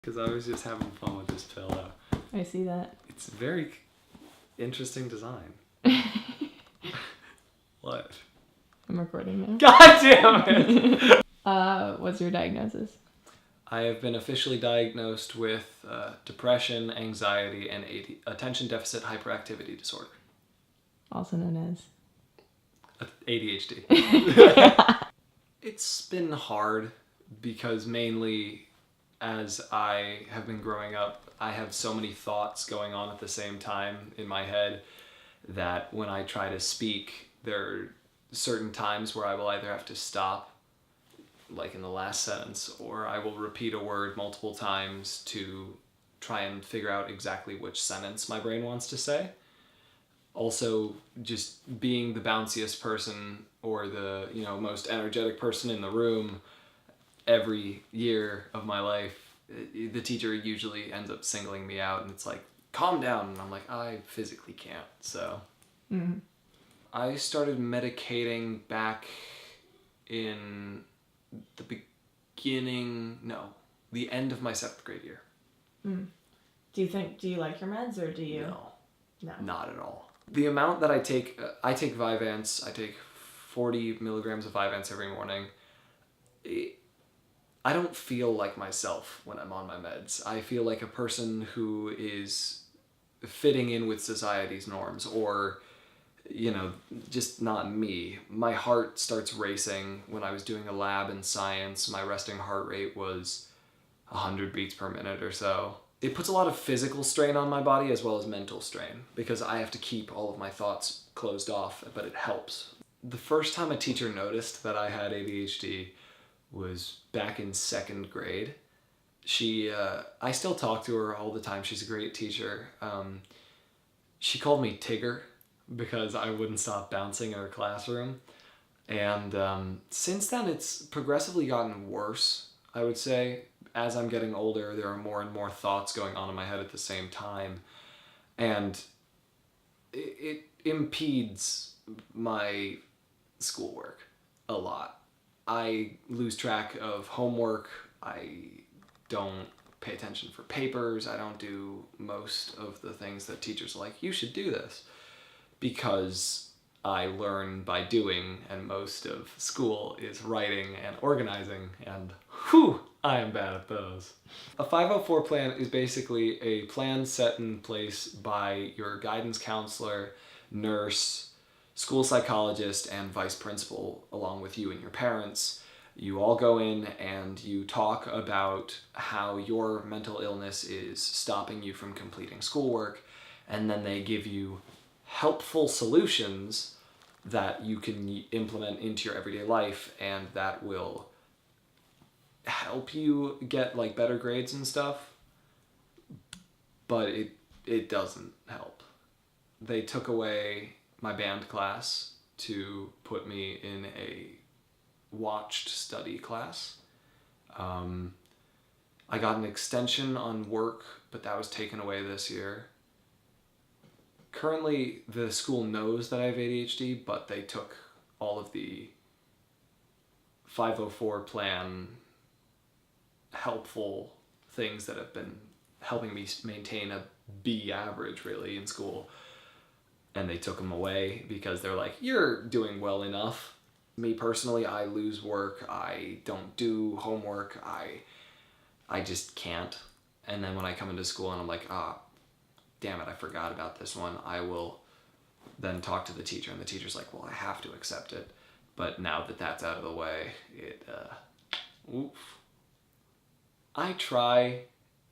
Because I was just having fun with this pillow. I see that. It's a very interesting design. What? I'm recording now. God damn it! What's your diagnosis? I have been officially diagnosed with depression, anxiety, and attention deficit hyperactivity disorder. Also known as? ADHD. It's been hard because mainly as I have been growing up, I have so many thoughts going on at the same time in my head that when I try to speak, there are certain times where I will either have to stop, like in the last sentence, or I will repeat a word multiple times to try and figure out exactly which sentence my brain wants to say. Also, just being the bounciest person or the most energetic person in the room, every year of my life, the teacher usually ends up singling me out, and it's like, calm down, and I'm like, I physically can't. So I started medicating back in the end of my 7th grade year. Do you like your meds, or do you? No, not at all. The amount that I take Vyvanse. I take 40 milligrams of Vyvanse every morning. I don't feel like myself when I'm on my meds. I feel like a person who is fitting in with society's norms, or just not me. My heart starts racing. When I was doing a lab in science, my resting heart rate was 100 beats per minute or so. It puts a lot of physical strain on my body as well as mental strain because I have to keep all of my thoughts closed off, but it helps. The first time a teacher noticed that I had ADHD was back in 2nd grade. I still talk to her all the time. She's a great teacher. She called me Tigger because I wouldn't stop bouncing in her classroom. And since then, it's progressively gotten worse, I would say. As I'm getting older, there are more and more thoughts going on in my head at the same time. And it impedes my schoolwork a lot. I lose track of homework. I don't pay attention for papers. I don't do most of the things that teachers are like, you should do this. Because I learn by doing, and most of school is writing and organizing, and I am bad at those. A 504 plan is basically a plan set in place by your guidance counselor, nurse, school psychologist, and vice principal, along with you and your parents. You all go in and you talk about how your mental illness is stopping you from completing schoolwork, and then they give you helpful solutions that you can implement into your everyday life, and that will help you get like better grades and stuff, but it doesn't help. They took away my band class to put me in a watched study class. I got an extension on work, but that was taken away this year. Currently, the school knows that I have ADHD, but they took all of the 504 plan helpful things that have been helping me maintain a B average, really, in school, and they took them away because they're like, you're doing well enough. Me personally, I lose work. I don't do homework. I just can't. And then when I come into school and I'm like, damn it, I forgot about this one, I will then talk to the teacher, and the teacher's like, well, I have to accept it. But now that that's out of the way, I try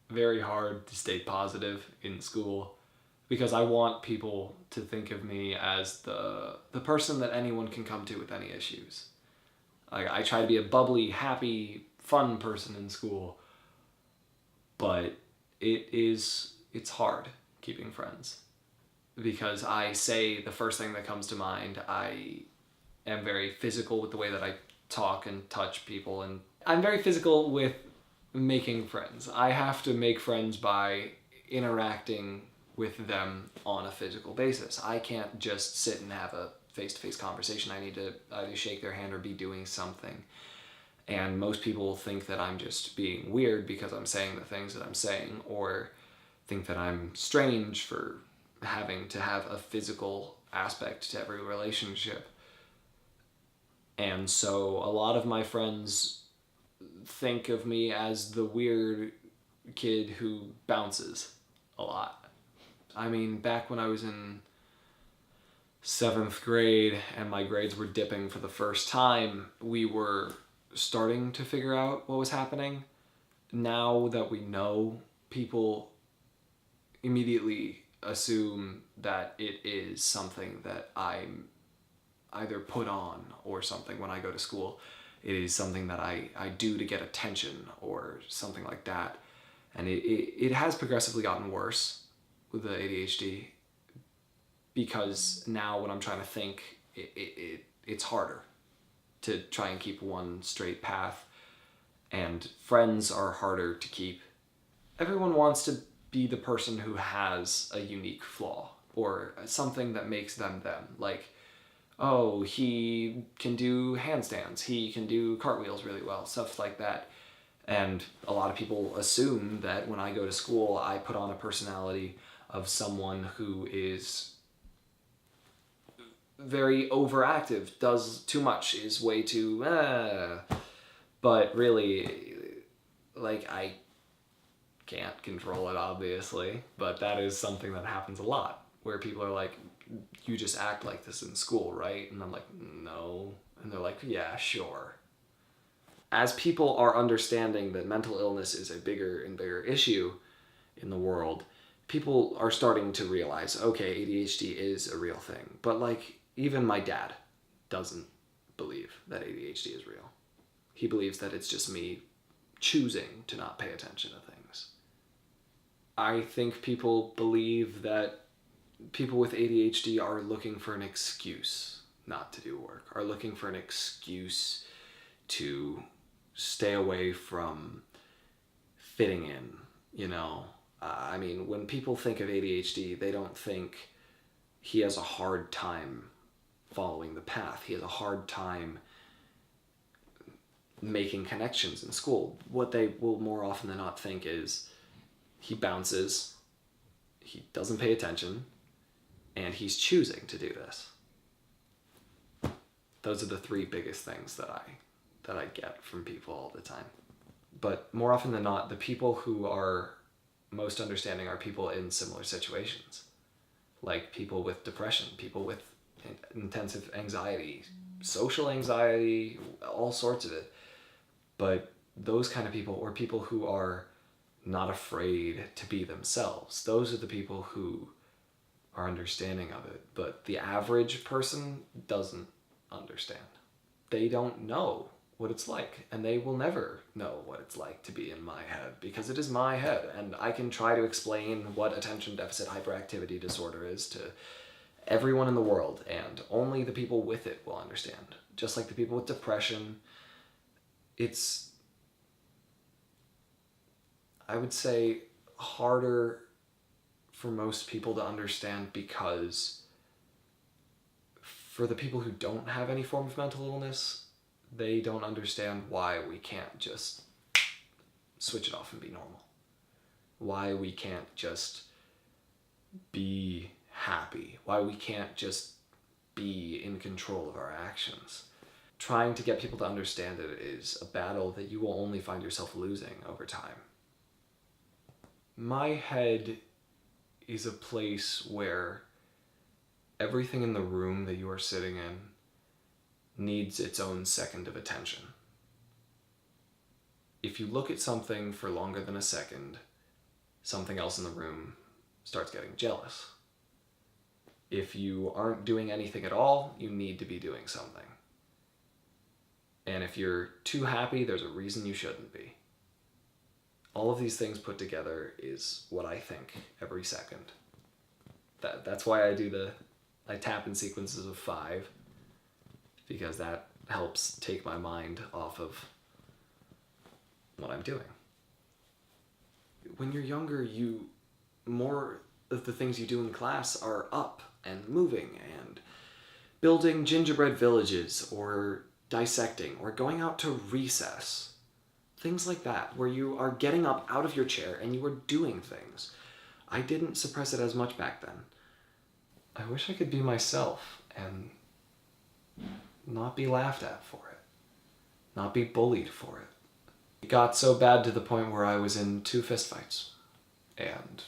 very hard to stay positive in school because I want people to think of me as the person that anyone can come to with any issues. I try to be a bubbly, happy, fun person in school, but it's hard keeping friends because I say the first thing that comes to mind. I am very physical with the way that I talk and touch people, and I'm very physical with making friends. I have to make friends by interacting with them on a physical basis. I can't just sit and have a face-to-face conversation. I need to either shake their hand or be doing something. And most people think that I'm just being weird because I'm saying the things that I'm saying, or think that I'm strange for having to have a physical aspect to every relationship. And so a lot of my friends think of me as the weird kid who bounces a lot. I mean, back when I was in 7th grade and my grades were dipping for the first time, we were starting to figure out what was happening. Now that we know, people immediately assume that it is something that I'm either put on or something when I go to school. It is something that I do to get attention or something like that. And it has progressively gotten worse with the ADHD, because now when I'm trying to think, it's harder to try and keep one straight path, and friends are harder to keep. Everyone wants to be the person who has a unique flaw or something that makes them them. Like, oh, he can do handstands, he can do cartwheels really well, stuff like that. And a lot of people assume that when I go to school, I put on a personality of someone who is very overactive, does too much, is way too, but really, like, I can't control it, obviously, but that is something that happens a lot, where people are like, you just act like this in school, right? And I'm like, no. And they're like, yeah, sure. As people are understanding that mental illness is a bigger and bigger issue in the world, people are starting to realize, okay, ADHD is a real thing. But like, even my dad doesn't believe that ADHD is real. He believes that it's just me choosing to not pay attention to things. I think people believe that people with ADHD are looking for an excuse not to do work, are looking for an excuse to stay away from fitting in, you know? I mean, when people think of ADHD, they don't think he has a hard time following the path. He has a hard time making connections in school. What they will more often than not think is he bounces, he doesn't pay attention, and he's choosing to do this. Those are the three biggest things that I get from people all the time. But more often than not, the people who are most understanding are people in similar situations, like people with depression, people with intensive anxiety, social anxiety, all sorts of it. But those kind of people, or people who are not afraid to be themselves, those are the people who are understanding of it. But the average person doesn't understand. They don't know what it's like, and they will never know what it's like to be in my head, because it is my head, and I can try to explain what attention deficit hyperactivity disorder is to everyone in the world, and only the people with it will understand. Just like the people with depression, it's, I would say, harder for most people to understand, because for the people who don't have any form of mental illness, they don't understand why we can't just switch it off and be normal. Why we can't just be happy. Why we can't just be in control of our actions. Trying to get people to understand it is a battle that you will only find yourself losing over time. My head is a place where everything in the room that you are sitting in needs its own second of attention. If you look at something for longer than a second, something else in the room starts getting jealous. If you aren't doing anything at all, you need to be doing something. And if you're too happy, there's a reason you shouldn't be. All of these things put together is what I think every second. That's why I tap in sequences of 5, because that helps take my mind off of what I'm doing. When you're younger, more of the things you do in class are up and moving and building gingerbread villages, or dissecting or going out to recess. Things like that, where you are getting up out of your chair and you are doing things. I didn't suppress it as much back then. I wish I could be myself and not be laughed at for it, not be bullied for it. It got so bad to the point where I was in 2 fistfights, and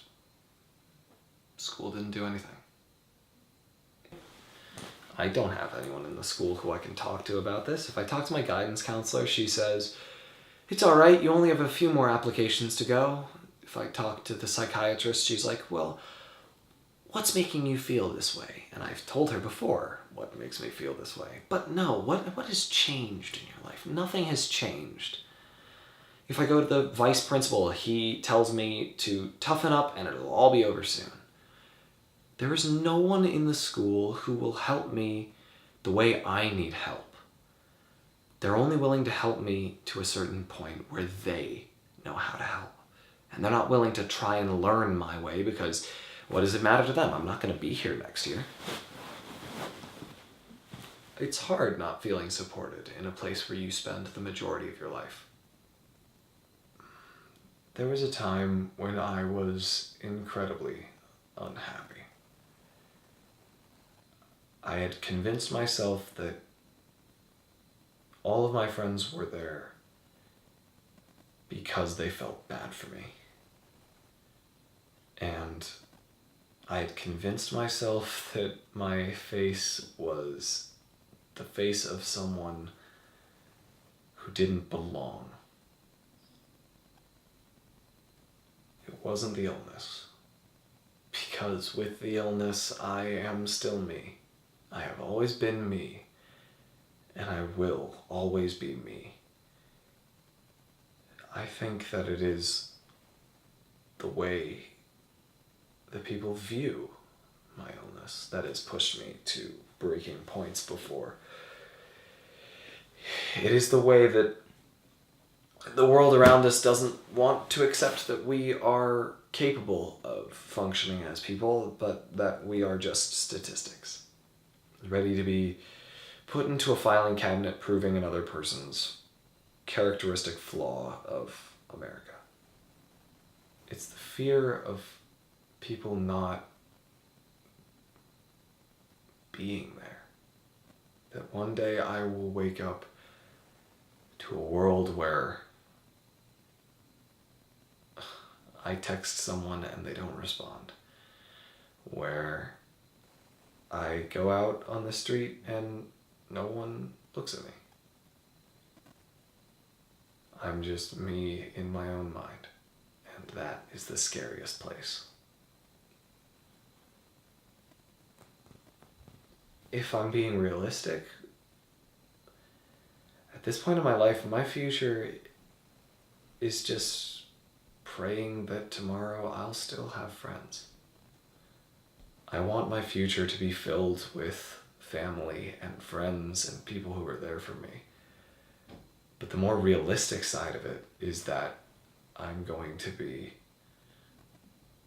school didn't do anything. I don't have anyone in the school who I can talk to about this. If I talk to my guidance counselor, she says, "It's all right, you only have a few more applications to go." If I talk to the psychiatrist, she's like, "Well, what's making you feel this way?" And I've told her before what makes me feel this way. But no, what has changed in your life? Nothing has changed. If I go to the vice principal, he tells me to toughen up and it'll all be over soon. There is no one in the school who will help me the way I need help. They're only willing to help me to a certain point where they know how to help. And they're not willing to try and learn my way because what does it matter to them? I'm not going to be here next year. It's hard not feeling supported in a place where you spend the majority of your life. There was a time when I was incredibly unhappy. I had convinced myself that all of my friends were there because they felt bad for me. And I had convinced myself that my face was the face of someone who didn't belong. It wasn't the illness. Because with the illness, I am still me. I have always been me. And I will always be me. I think that it is the way that people view my illness that has pushed me to breaking points before. It is the way that the world around us doesn't want to accept that we are capable of functioning as people, but that we are just statistics, ready to be put into a filing cabinet proving another person's characteristic flaw of America. It's the fear of people not being there. That one day I will wake up to a world where I text someone and they don't respond. Where I go out on the street and no one looks at me. I'm just me in my own mind. And that is the scariest place. If I'm being realistic, at this point in my life, my future is just praying that tomorrow I'll still have friends. I want my future to be filled with family and friends and people who are there for me. But the more realistic side of it is that I'm going to be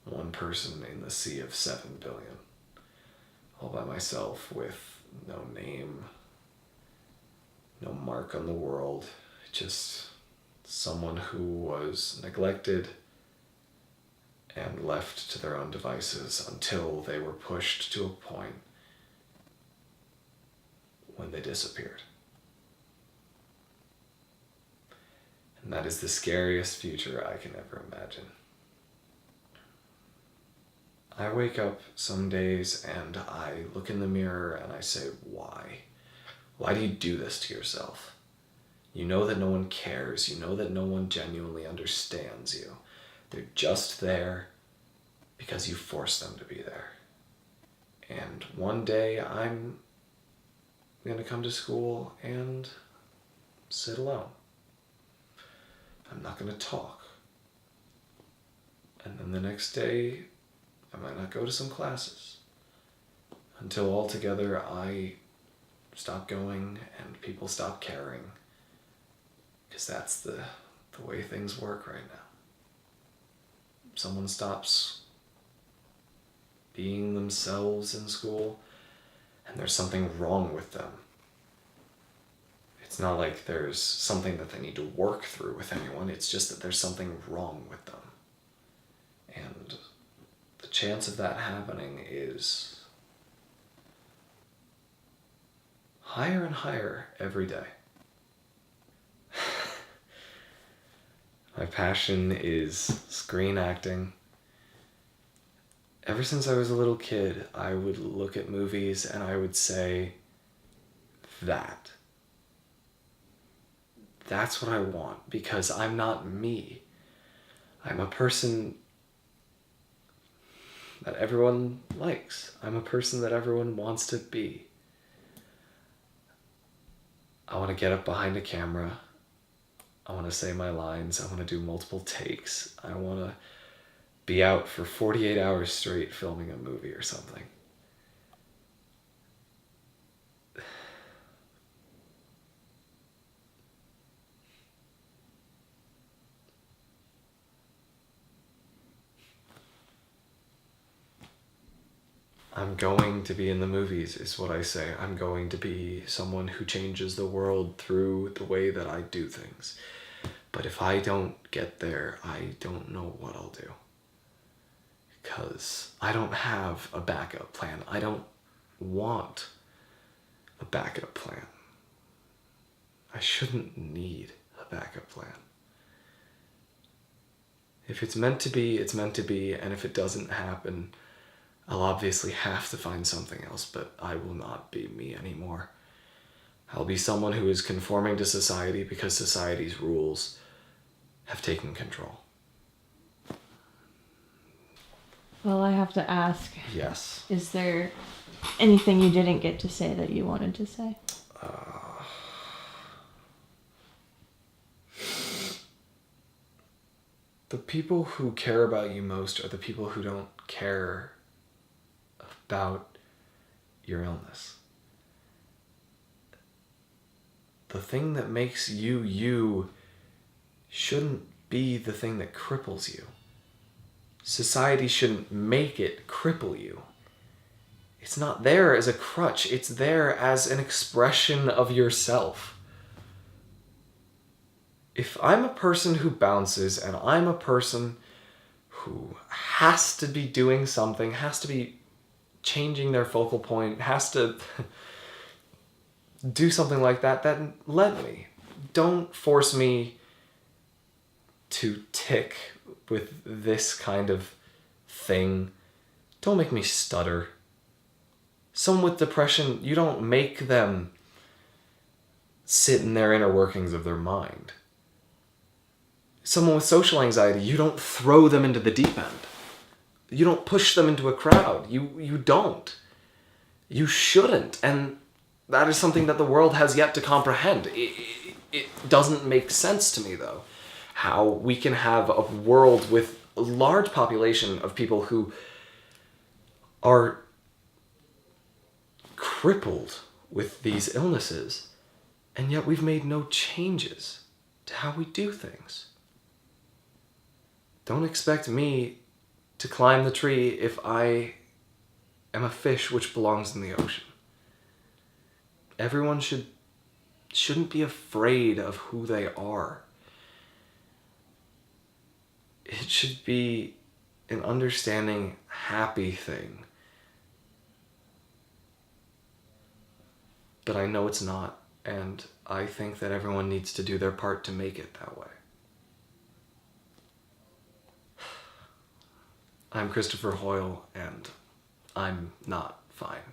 one person in the sea of 7 billion. All by myself with no name, no mark on the world, just someone who was neglected and left to their own devices until they were pushed to a point when they disappeared. And that is the scariest future I can ever imagine. I wake up some days and I look in the mirror and I say, why? Why do you do this to yourself? You know that no one cares. You know that no one genuinely understands you. They're just there because you force them to be there. And one day I'm going to come to school and sit alone. I'm not going to talk. And then the next day, I might not go to some classes until altogether I stop going and people stop caring, because that's the way things work right now. Someone stops being themselves in school and there's something wrong with them. It's not like there's something that they need to work through with anyone. It's just that there's something wrong with them. And the chance of that happening is higher and higher every day. My passion is screen acting. Ever since I was a little kid, I would look at movies and I would say, that's what I want, because I'm not me. I'm a person that everyone likes. I'm a person that everyone wants to be. I want to get up behind a camera. I want to say my lines. I want to do multiple takes. I want to be out for 48 hours straight filming a movie or something. I'm going to be in the movies, is what I say. I'm going to be someone who changes the world through the way that I do things. But if I don't get there, I don't know what I'll do. Because I don't have a backup plan. I don't want a backup plan. I shouldn't need a backup plan. If it's meant to be, it's meant to be, and if it doesn't happen, I'll obviously have to find something else, but I will not be me anymore. I'll be someone who is conforming to society because society's rules have taken control. Well, I have to ask. Yes. Is there anything you didn't get to say that you wanted to say? The people who care about you most are the people who don't care about your illness. The thing that makes you you shouldn't be the thing that cripples you. Society shouldn't make it cripple you. It's not there as a crutch. It's there as an expression of yourself. If I'm a person who bounces and I'm a person who has to be doing something, has to be changing their focal point, has to do something like that, then let me. Don't force me to tick with this kind of thing. Don't make me stutter. Someone with depression, you don't make them sit in their inner workings of their mind. Someone with social anxiety, you don't throw them into the deep end. You don't push them into a crowd. You don't. You shouldn't. And that is something that the world has yet to comprehend. It doesn't make sense to me, though, how we can have a world with a large population of people who are crippled with these illnesses, and yet we've made no changes to how we do things. Don't expect me to climb the tree if I am a fish which belongs in the ocean. Everyone shouldn't be afraid of who they are. It should be an understanding, happy thing. But I know it's not, and I think that everyone needs to do their part to make it that way. I'm Christopher Hoyle, and I'm not fine.